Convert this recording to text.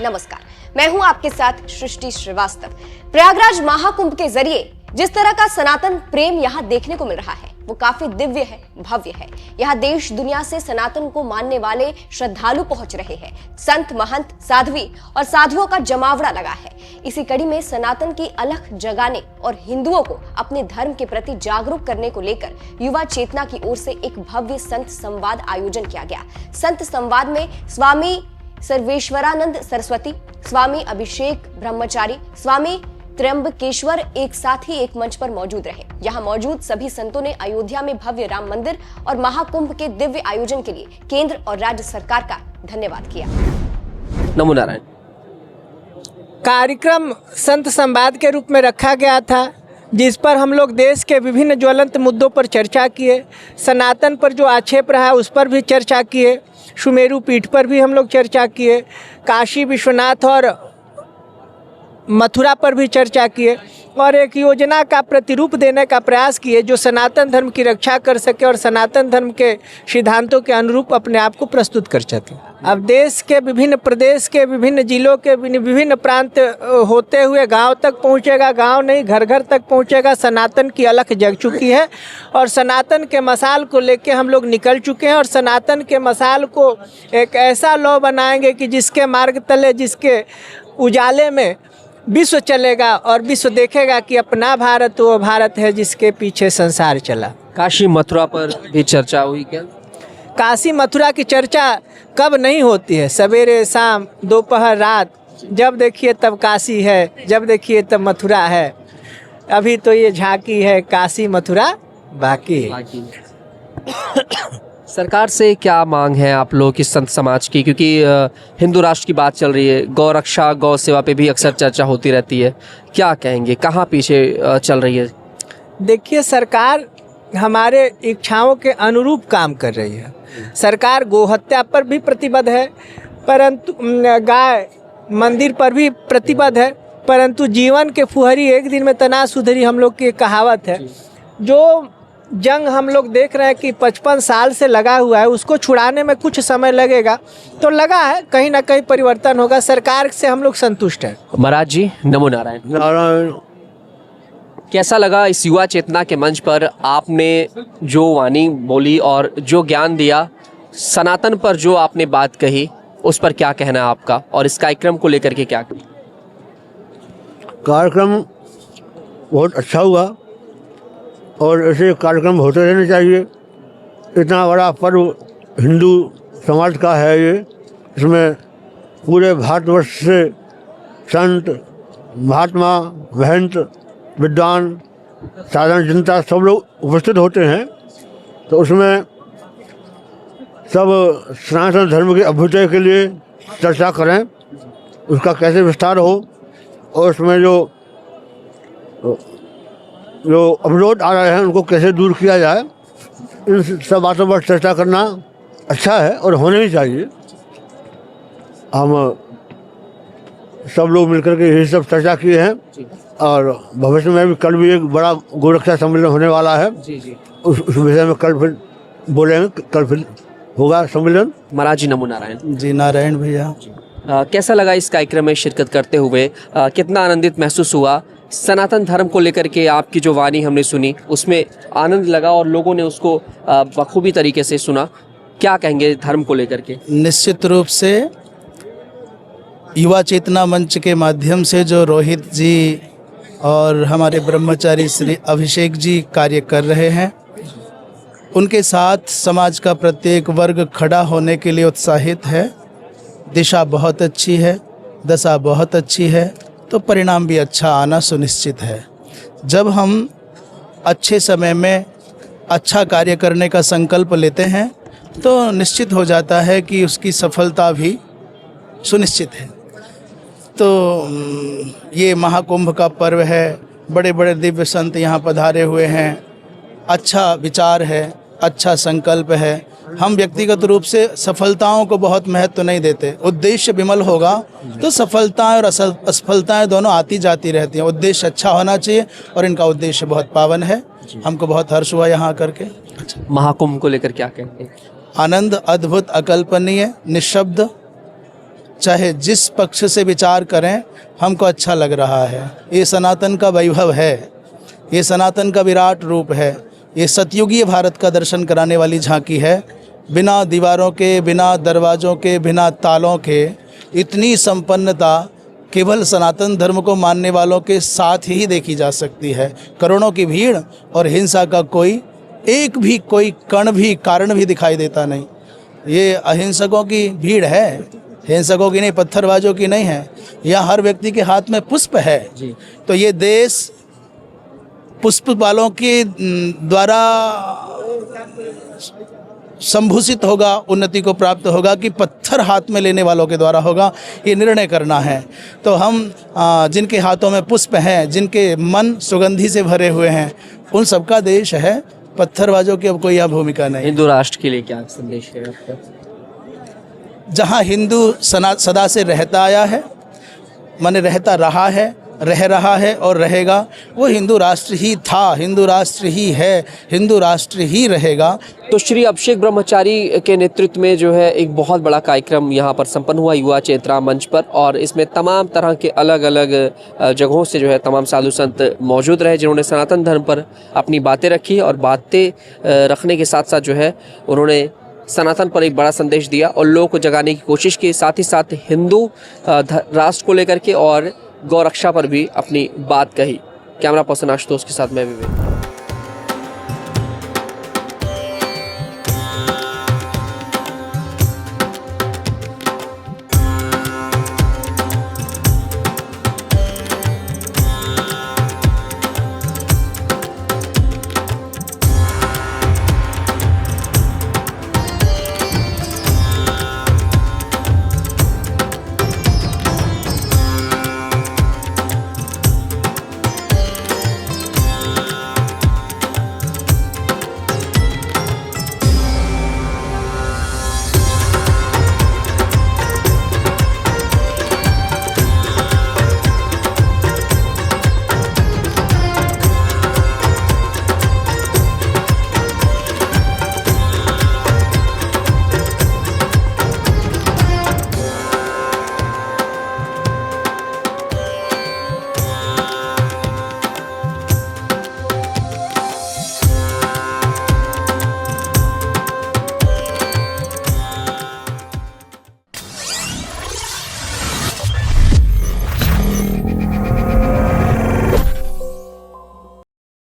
नमस्कार, मैं हूं आपके साथ सृष्टि श्रीवास्तव। प्रयागराज महाकुंभ के जरिए जिस तरह का सनातन प्रेम यहां देखने को मिल रहा है वो काफी दिव्य है, भव्य है। यहां देश दुनिया से सनातन को मानने वाले श्रद्धालु पहुंच रहे हैं। संत, महंत, साध्वी और साधुओं का जमावड़ा लगा है। इसी कड़ी में सनातन की अलख जगाने और हिंदुओं को अपने धर्म के प्रति जागरूक करने को लेकर युवा चेतना की ओर से एक भव्य संत संवाद आयोजन किया गया। संत संवाद में स्वामी सर्वेश्वरानंद सरस्वती, स्वामी अभिषेक ब्रह्मचारी, स्वामी त्र्यंबकेश्वर एक साथ ही एक मंच पर मौजूद रहे। यहां मौजूद सभी संतों ने अयोध्या में भव्य राम मंदिर और महाकुंभ के दिव्य आयोजन के लिए केंद्र और राज्य सरकार का धन्यवाद किया। नमो नारायण। कार्यक्रम संत संवाद के रूप में रखा गया था, जिस पर हम लोग देश के विभिन्न ज्वलंत मुद्दों पर चर्चा किए। सनातन पर जो आक्षेप रहा उस पर भी चर्चा किए। सुमेरु पीठ पर भी हम लोग चर्चा किए। काशी विश्वनाथ और मथुरा पर भी चर्चा किए और एक योजना का प्रतिरूप देने का प्रयास किए जो सनातन धर्म की रक्षा कर सके और सनातन धर्म के सिद्धांतों के अनुरूप अपने आप को प्रस्तुत कर सके। अब देश के विभिन्न प्रदेश के विभिन्न जिलों के विभिन्न प्रांत होते हुए गांव तक पहुंचेगा। गांव नहीं, घर घर तक पहुंचेगा। सनातन की अलख जग चुकी है और सनातन के मसाल को लेके हम लोग निकल चुके हैं और सनातन के मसाल को एक ऐसा लौ बनाएंगे कि जिसके मार्ग तले, जिसके उजाले में विश्व चलेगा और विश्व देखेगा कि अपना भारत वो भारत है जिसके पीछे संसार चला। काशी मथुरा पर भी चर्चा हुई क्या? काशी मथुरा की चर्चा कब नहीं होती है? सवेरे शाम दोपहर रात, जब देखिए तब काशी है, जब देखिए तब मथुरा है। अभी तो ये झांकी है, काशी मथुरा बाकी है। सरकार से क्या मांग है आप लोग की, संत समाज की? क्योंकि हिंदू राष्ट्र की बात चल रही है, गौ रक्षा गौ सेवा पे भी अक्सर चर्चा होती रहती है। क्या कहेंगे, कहाँ पीछे चल रही है? देखिए, सरकार हमारे इच्छाओं के अनुरूप काम कर रही है। सरकार गोहत्या पर भी प्रतिबद्ध है, परंतु गाय मंदिर पर भी प्रतिबद्ध है, परंतु जीवन के फुहरी एक दिन में तना सुधरी, हम लोग की कहावत है। जो जंग हम लोग देख रहे हैं कि 55 साल से लगा हुआ है, उसको छुड़ाने में कुछ समय लगेगा, तो लगा है, कहीं ना कहीं परिवर्तन होगा। सरकार से हम लोग संतुष्ट हैं। महाराज जी, नमो नारायण। नारायण। कैसा लगा इस युवा चेतना के मंच पर आपने जो वाणी बोली और जो ज्ञान दिया, सनातन पर जो आपने बात कही, उस पर क्या कहना है आपका, और इस कार्यक्रम को लेकर के क्या? कार्यक्रम बहुत अच्छा हुआ और ऐसे कार्यक्रम होते रहने चाहिए। इतना बड़ा पर्व हिंदू समाज का है ये, इसमें पूरे भारतवर्ष से संत, महात्मा, महंत, विद्वान, साधारण जनता सब लोग उपस्थित होते हैं। तो उसमें सब सनातन धर्म के अभ्युदय के लिए चर्चा करें, उसका कैसे विस्तार हो और उसमें जो अवरोध आ रहे हैं उनको कैसे दूर किया जाए, इन सब बातों पर चर्चा करना अच्छा है और होने भी चाहिए। हम सब लोग मिलकर के यही सब चर्चा किए हैं और भविष्य में भी कल भी एक बड़ा गोरक्षा सम्मेलन होने वाला है। उस विषय में कल फिर बोलेंगे, कल फिर होगा सम्मेलन। महाराज जी, नमो नारायण। जी नारायण भैया। कैसा लगा इस कार्यक्रम में शिरकत करते हुए? कितना आनंदित महसूस हुआ? सनातन धर्म को लेकर के आपकी जो वाणी हमने सुनी, उसमें आनंद लगा और लोगों ने उसको बखूबी तरीके से सुना। क्या कहेंगे धर्म को लेकर के? निश्चित रूप से युवा चेतना मंच के माध्यम से जो रोहित जी और हमारे ब्रह्मचारी श्री अभिषेक जी कार्य कर रहे हैं, उनके साथ समाज का प्रत्येक वर्ग खड़ा होने के लिए उत्साहित है। दिशा बहुत अच्छी है, दशा बहुत अच्छी है, तो परिणाम भी अच्छा आना सुनिश्चित है। जब हम अच्छे समय में अच्छा कार्य करने का संकल्प लेते हैं तो निश्चित हो जाता है कि उसकी सफलता भी सुनिश्चित है। तो ये महाकुंभ का पर्व है, बड़े बड़े दिव्य संत यहाँ पधारे हुए हैं, अच्छा विचार है, अच्छा संकल्प है। हम व्यक्तिगत रूप से सफलताओं को बहुत महत्व नहीं देते। उद्देश्य विमल होगा तो सफलताएं और असफलताएं दोनों आती जाती रहती हैं। उद्देश्य अच्छा होना चाहिए और इनका उद्देश्य बहुत पावन है। हमको बहुत हर्ष हुआ यहाँ करके। महाकुंभ को लेकर क्या कहेंगे? आनंद अद्भुत, अकल्पनीय, निःशब्द, चाहे जिस पक्ष से विचार करें हमको अच्छा लग रहा है। ये सनातन का वैभव है, ये सनातन का विराट रूप है, ये सतयुगीय भारत का दर्शन कराने वाली झांकी है। बिना दीवारों के, बिना दरवाज़ों के, बिना तालों के इतनी संपन्नता केवल सनातन धर्म को मानने वालों के साथ ही देखी जा सकती है। करोड़ों की भीड़ और हिंसा का कोई कण भी, कारण भी दिखाई देता नहीं। ये अहिंसकों की भीड़ है, हिंसकों की नहीं, पत्थरबाजों की नहीं है। यहाँ हर व्यक्ति के हाथ में पुष्प है। तो ये देश पुष्प वालों के द्वारा संभूषित होगा, उन्नति को प्राप्त होगा कि पत्थर हाथ में लेने वालों के द्वारा होगा, ये निर्णय करना है। तो हम जिनके हाथों में पुष्प हैं, जिनके मन सुगंधि से भरे हुए हैं, उन सबका देश है। पत्थरबाजों की अब कोई यहाँ भूमिका नहीं। हिंदू राष्ट्र के लिए क्या संदेश है आपका? जहाँ हिंदू सदा से रहता आया है, माने रहता रहा है, रह रहा है और रहेगा, वो हिंदू राष्ट्र ही था, हिंदू राष्ट्र ही है, हिंदू राष्ट्र ही रहेगा। तो श्री अभिषेक ब्रह्मचारी के नेतृत्व में जो है एक बहुत बड़ा कार्यक्रम यहाँ पर संपन्न हुआ युवा चेतना मंच पर, और इसमें तमाम तरह के अलग अलग जगहों से जो है तमाम साधु संत मौजूद रहे, जिन्होंने सनातन धर्म पर अपनी बातें रखी, और बातें रखने के साथ साथ जो है उन्होंने सनातन पर एक बड़ा संदेश दिया और लोगों को जगाने की कोशिश की। साथ ही साथ हिंदू राष्ट्र को लेकर के और गौ रक्षा पर भी अपनी बात कही। कैमरा पर्सन आशुतोष के साथ मैं विवेक।